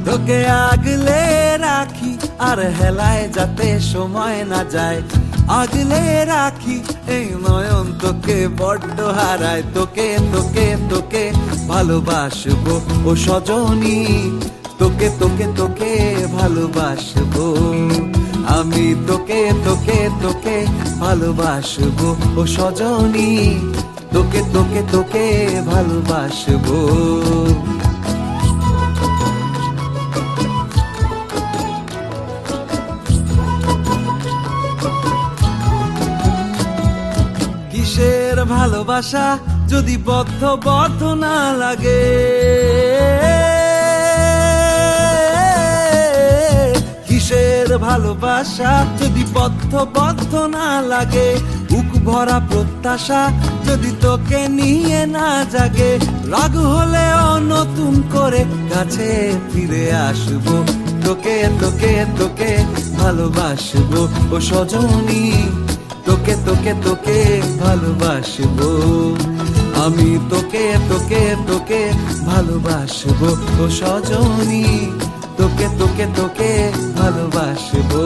তোকে আগলে রাখি আর হেলায় যাতে সময় না যায়, আগলে রাখি এই নয়ন তোকে বড্ড হারায়। তোকে তোকে তোকে ভালোবাসবো ও সজনী, তোকে তোকে তোকে ভালোবাসবো আমি, তোকে তোকে তোকে ভালোবাসবো ও সজনী, তোকে তোকে তোকে ভালোবাসবো। কিসের ভালোবাসা যদি বদ্ধ বদ্ধ না লাগে, কিসের ভালোবাসা যদি বদ্ধ বদ্ধ না লাগে, বুক ভরা প্রত্যাশা যদি তোকে নিয়ে না জাগে, রাগ হলেও নতুন করে কাছে ফিরে আসবো, তোকে তোকে তোকে ভালোবাসবো ও সজনী, তোকে তোকে তোকে ভালোবাসবো আমি, তোকে তোকে তোকে ভালোবাসবো ও সজনী, তোকে তোকে তোকে ভালোবাসবো।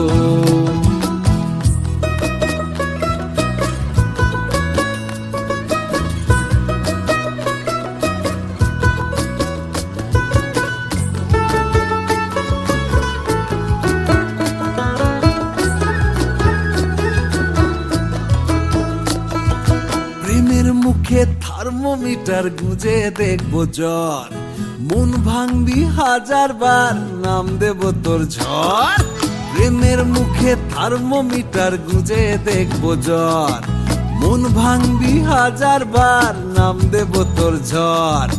প্রেমের মুখে থার্মোমিটার গুঁজে দেখবো জ্বর, মন ভাঙবি হাজার বার নাম দেব তোর ঝড়। প্রেমের মুখে থার্মোমিটার গুঁজে দেখবো জ্বর, মন ভাঙবি হাজার বার নাম দেব তোর ঝড়।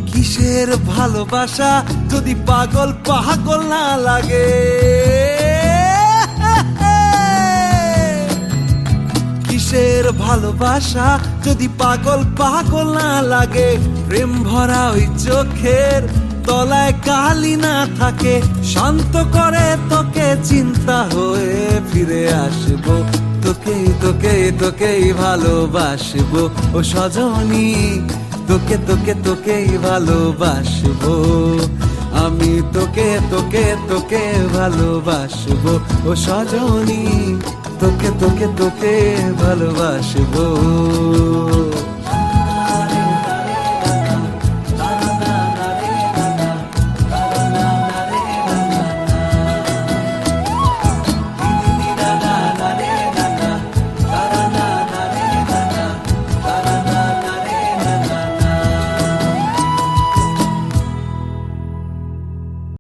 কিসের ভালোবাসা যদি পাগল পাগল না লাগে, কিসের ভালোবাসা যদি পাগল পাগল না লাগে, প্রেম ভরা ওই চোখের তলায় কালি না থাকে, শান্ত করে তোকে চিন্তা হয়ে ফিরে আসবো, তোকে তোকে তোকেই ভালোবাসবো ও সজনী, তোকে তোকে তোকেই ভালোবাসবো আমি, তোকে তোকে তোকে ভালোবাসবো ও সজনী, তোকে তোকে তোকে ভালোবাসবো।